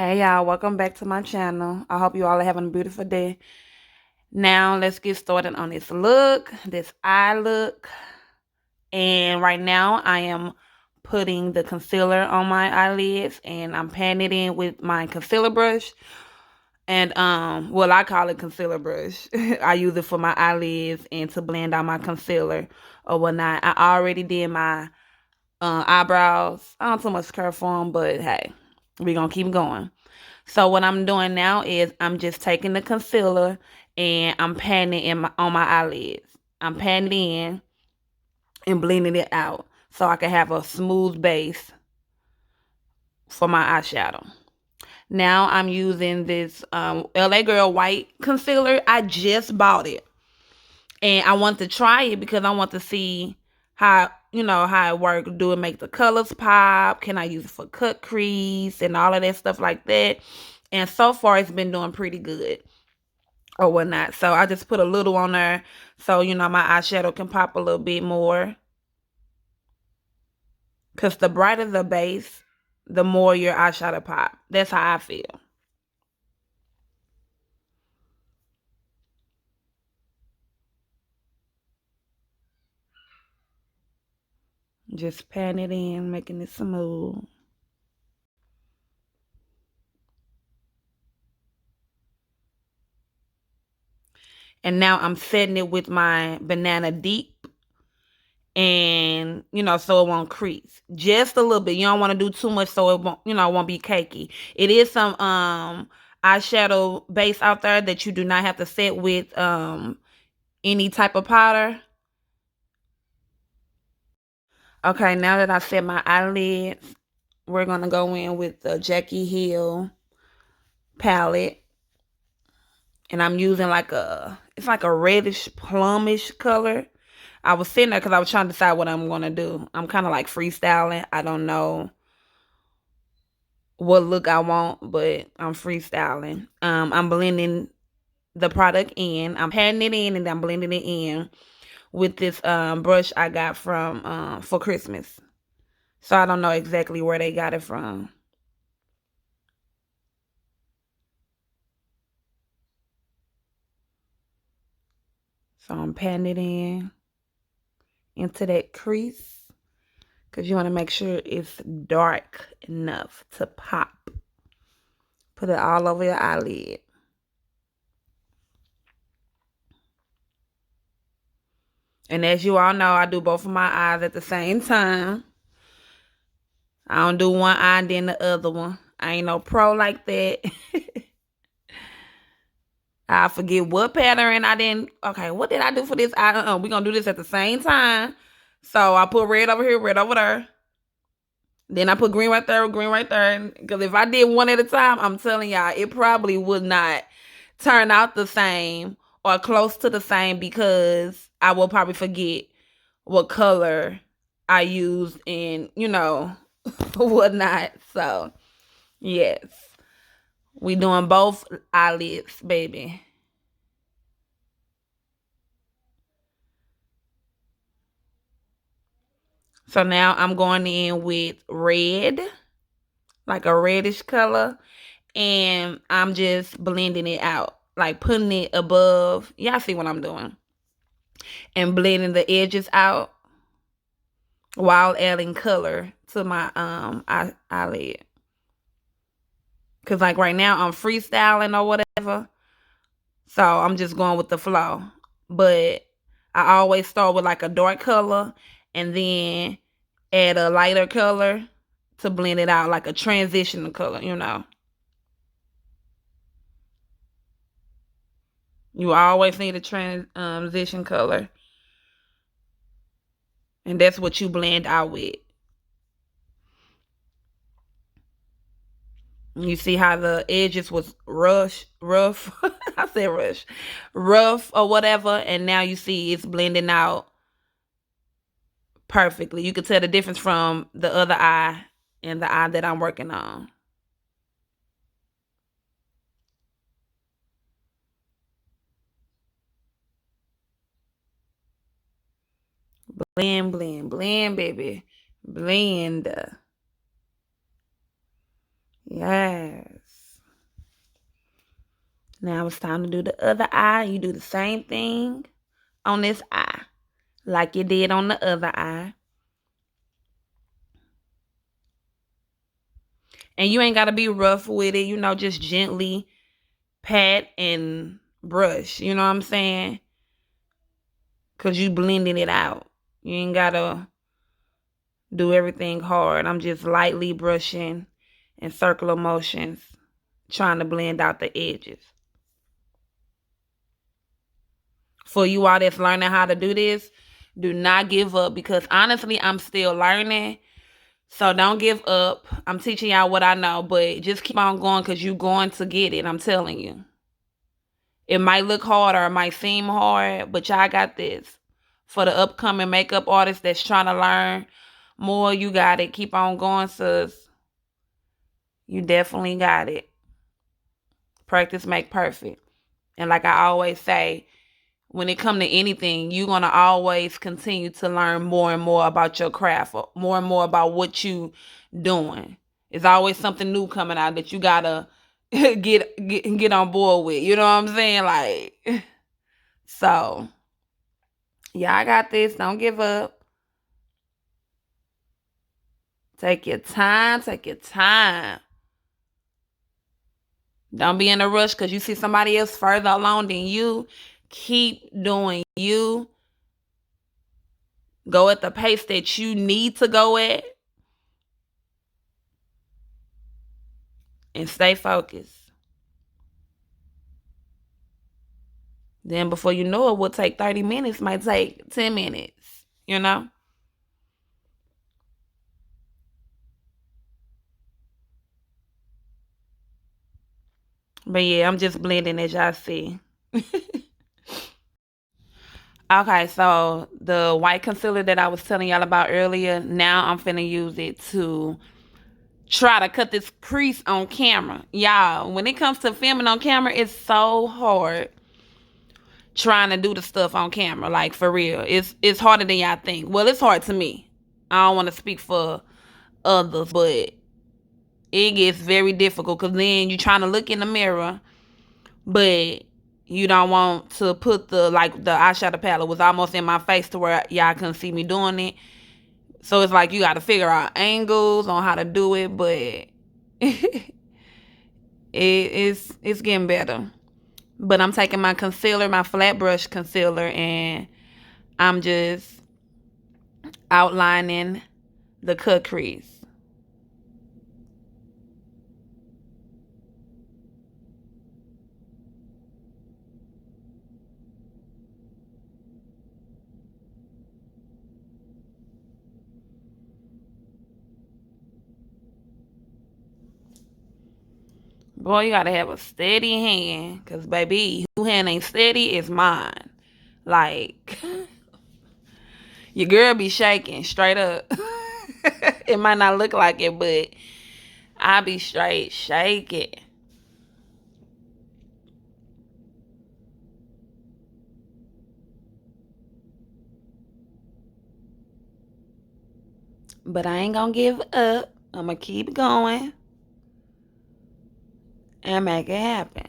Hey y'all, welcome back to my channel. I hope you all are having a beautiful day. Now let's get started on this look, this eye look. And right now I am putting the concealer on my eyelids and I'm patting it in with my concealer brush. And well, I call it concealer brush. I use it for my eyelids and to blend out my concealer or whatnot. I already did my eyebrows. I don't too much care for them, but hey, we're gonna keep going. So what I'm doing now is I'm just taking the concealer and I'm patting it on my eyelids. I'm patting it in and blending it out so I can have a smooth base for my eyeshadow. Now I'm using this LA Girl white concealer. I just bought it and I want to try it because I want to see how it works. Do it make the colors pop? Can I use it for cut crease and all of that stuff like that? And so far it's been doing pretty good or whatnot. So I just put a little on there so my eyeshadow can pop a little bit more. Because the brighter the base, the more your eyeshadow pop. That's how I feel. Just patting it in, making it smooth. And now I'm setting it with my Banana Deep. And, so it won't crease. Just a little bit. You don't want to do too much so it won't be cakey. It is some eyeshadow base out there that you do not have to set with any type of powder. Okay, now that I set my eyelids, we're going to go in with the Jackie Hill palette. And I'm using it's like a reddish plumish color. I was sitting there because I was trying to decide what I'm going to do. I'm kind of like freestyling. I don't know what look I want, but I'm freestyling. I'm blending the product in. I'm patting it in and I'm blending it in with this brush I got from for Christmas. So I don't know exactly where they got it from. So I'm patting it in into that crease because you want to make sure it's dark enough to pop. Put it all over your eyelid. And as you all know, I do both of my eyes at the same time. I don't do one eye and then the other one. I ain't no pro like that. I forget what pattern I didn't. Okay, what did I do for this eye? We're going to do this at the same time. So I put red over here, red over there. Then I put green right there, green right there. Because if I did one at a time, I'm telling y'all, it probably would not turn out the same or close to the same because I will probably forget what color I used and, whatnot. So, yes. We doing both eyelids, baby. So now I'm going in with red, like a reddish color, and I'm just blending it out, like putting it above. Y'all see what I'm doing? And blending the edges out while adding color to my eyelid. Cause like right now I'm freestyling or whatever. So I'm just going with the flow. But I always start with like a dark color and then add a lighter color to blend it out, like a transitional color. You always need a transition color. And that's what you blend out with. You see how the edges was rough. I said rough or whatever. And now you see it's blending out perfectly. You can tell the difference from the other eye and the eye that I'm working on. Blend, blend, blend, baby. Blend. Yes. Now it's time to do the other eye. You do the same thing on this eye like you did on the other eye. And you ain't got to be rough with it, just gently pat and brush. You know what I'm saying? Because you blending it out. You ain't got to do everything hard. I'm just lightly brushing in circular motions, trying to blend out the edges. For you all that's learning how to do this, do not give up, because honestly, I'm still learning. So don't give up. I'm teaching y'all what I know, but just keep on going, because you're going to get it. I'm telling you. It might look hard or it might seem hard, but y'all got this. For the upcoming makeup artist that's trying to learn more, you got it. Keep on going, sis. You definitely got it. Practice make perfect. And like I always say, when it comes to anything, you're going to always continue to learn more and more about your craft, or more and more about what you doing. It's always something new coming out that you got to get on board with. You know what I'm saying? Like, so, yeah, I got this. Don't give up. Take your time. Take your time. Don't be in a rush because you see somebody else further along than you. Keep doing you. Go at the pace that you need to go at. And stay focused. Then before you know it, will take 30 minutes, might take 10 minutes, you know? But yeah, I'm just blending as y'all see. Okay, so the white concealer that I was telling y'all about earlier, now I'm finna use it to try to cut this crease on camera. Y'all, when it comes to filming on camera, it's so hard trying to do the stuff on camera. Like, for real. It's harder than y'all think. Well, it's hard to me. I don't want to speak for others, but it gets very difficult because then you're trying to look in the mirror, but you don't want to put the eyeshadow palette was almost in my face to where y'all couldn't see me doing it. So it's like you got to figure out angles on how to do it, but it's getting better. But I'm taking my concealer, my flat brush concealer, and I'm just outlining the cut crease. Boy, you gotta have a steady hand, cause baby, who hand ain't steady is mine. Like, your girl be shaking straight up. It might not look like it, but I be straight shaking. But I ain't gonna give up. I'm gonna keep going and make it happen.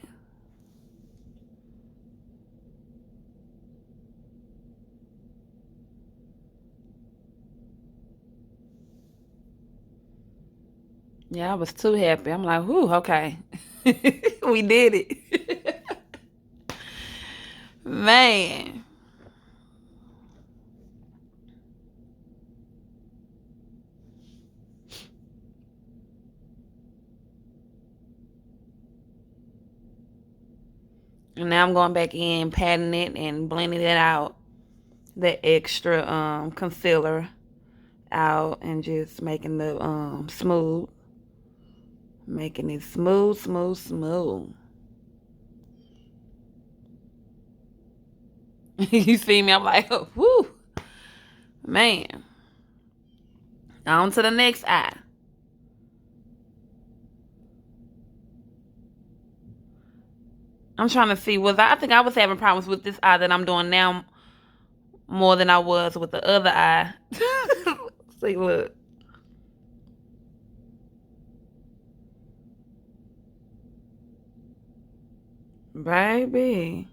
Yeah, I was too happy. I'm like, whew, okay. We did it. Man. And now I'm going back in, patting it and blending it out. The extra concealer out and just making the smooth. Making it smooth, smooth, smooth. You see me? I'm like, oh, whoo. Man. On to the next eye. I'm trying to see, I think I was having problems with this eye that I'm doing now more than I was with the other eye. See, look. Baby.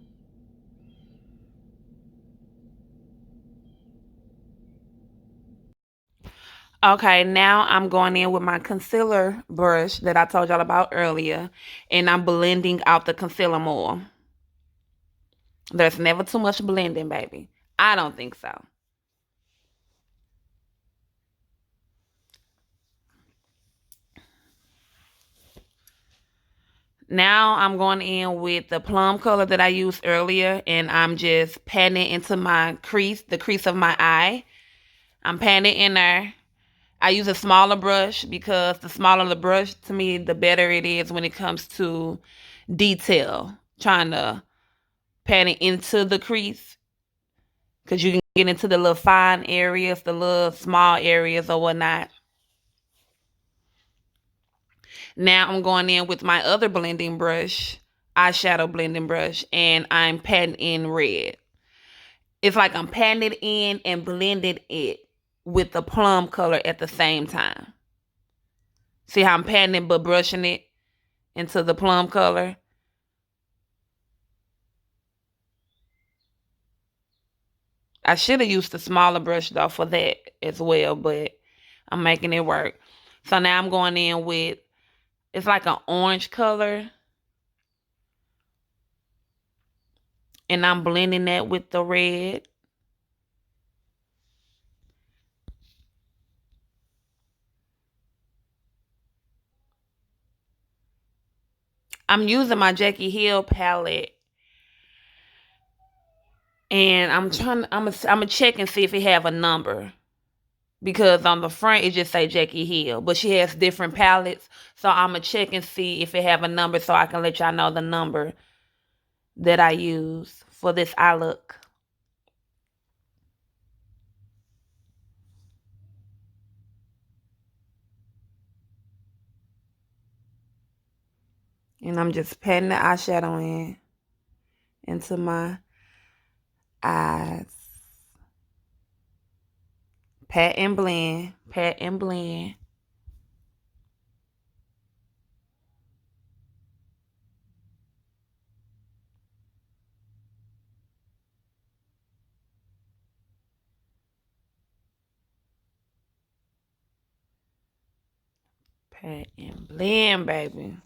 Okay, now I'm going in with my concealer brush that I told y'all about earlier, and I'm blending out the concealer more. There's never too much blending, baby. I don't think so. Now I'm going in with the plum color that I used earlier, and I'm just patting it into my crease, the crease of my eye. I'm patting it in there. I use a smaller brush because the smaller the brush, to me, the better it is when it comes to detail. Trying to pat it into the crease because you can get into the little fine areas, the little small areas or whatnot. Now I'm going in with my other blending brush, eyeshadow blending brush, and I'm patting in red. It's like I'm patting it in and blending it with the plum color at the same time. See how I'm patting it but brushing it into the plum color? I should have used the smaller brush though for that as well, but I'm making it work. So now I'm going in with, it's like an orange color, and I'm blending that with the red. I'm using my Jackie Hill palette, and I'm gonna check and see if it have a number, because on the front it just say Jackie Hill, but she has different palettes. So I'm gonna check and see if it have a number so I can let y'all know the number that I use for this eye look. And I'm just patting the eyeshadow into my eyes. Pat and blend. Pat and blend. Pat and blend, baby.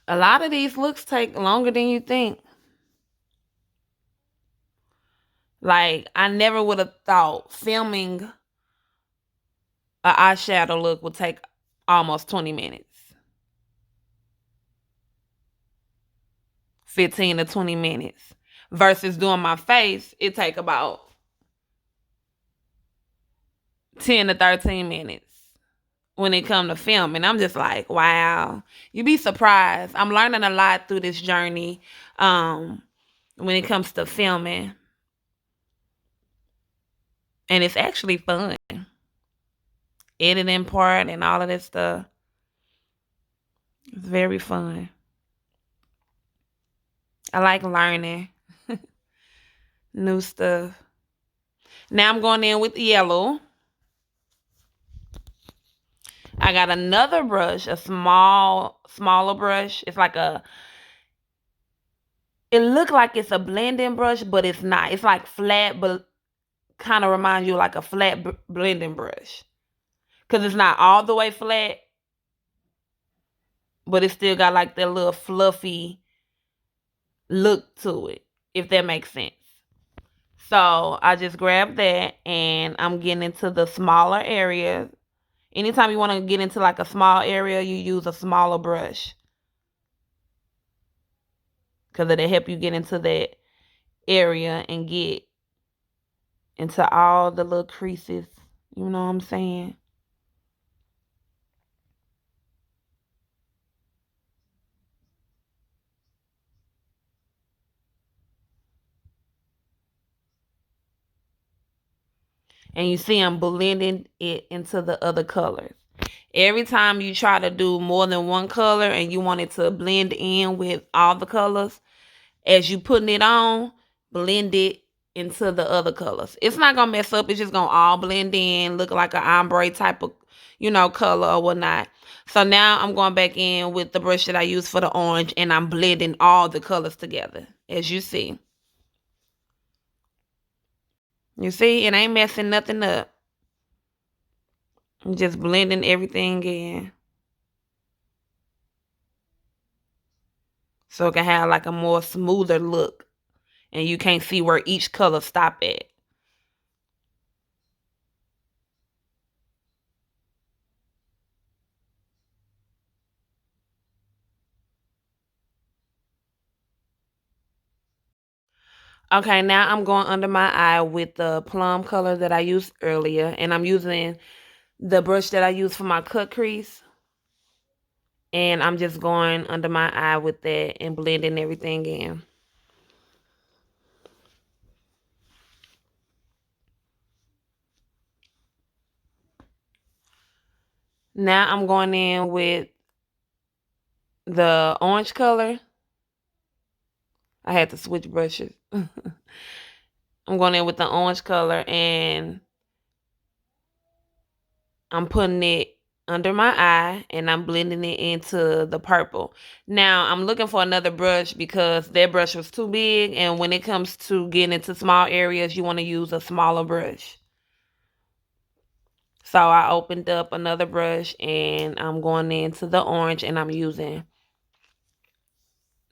A lot of these looks take longer than you think. Like, I never would have thought filming an eyeshadow look would take almost 20 minutes. 15 to 20 minutes. Versus doing my face, it take about 10 to 13 minutes when it come to filming. I'm just like, wow. You be surprised. I'm learning a lot through this journey when it comes to filming. And it's actually fun. Editing part and all of this stuff. It's very fun. I like learning new stuff. Now I'm going in with yellow. I got another brush, a smaller brush. It's like it look like it's a blending brush, but it's not. It's like flat, but kind of reminds you like a flat blending brush. Because it's not all the way flat, but it still got like that little fluffy look to it, if that makes sense. So I just grabbed that and I'm getting into the smaller area. Anytime you want to get into like a small area, you use a smaller brush, because it'll help you get into that area and get into all the little creases. You know what I'm saying? And you see I'm blending it into the other colors. Every time you try to do more than one color and you want it to blend in with all the colors, as you putting it on, blend it into the other colors. It's not gonna mess up. It's just gonna all blend in, look like an ombre type of, color or whatnot. So now I'm going back in with the brush that I used for the orange, and I'm blending all the colors together, as you see. You see, it ain't messing nothing up. I'm just blending everything in, so it can have like a more smoother look, and you can't see where each color stop at. Okay, now I'm going under my eye with the plum color that I used earlier, and I'm using the brush that I used for my cut crease, and I'm just going under my eye with that and blending everything in. Now I'm going in with the orange color. I had to switch brushes. I'm going in with the orange color, and I'm putting it under my eye, and I'm blending it into the purple. Now, I'm looking for another brush because that brush was too big, and when it comes to getting into small areas, you want to use a smaller brush. So I opened up another brush, and I'm going into the orange, and I'm using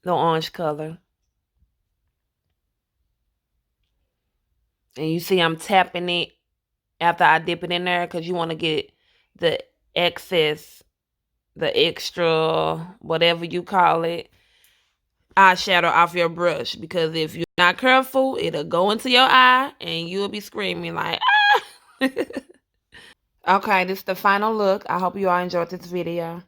the orange color. And you see I'm tapping it after I dip it in there because you want to get the excess, the extra, whatever you call it, eyeshadow off your brush. Because if you're not careful, it'll go into your eye and you'll be screaming like, ah! Okay, this is the final look. I hope you all enjoyed this video.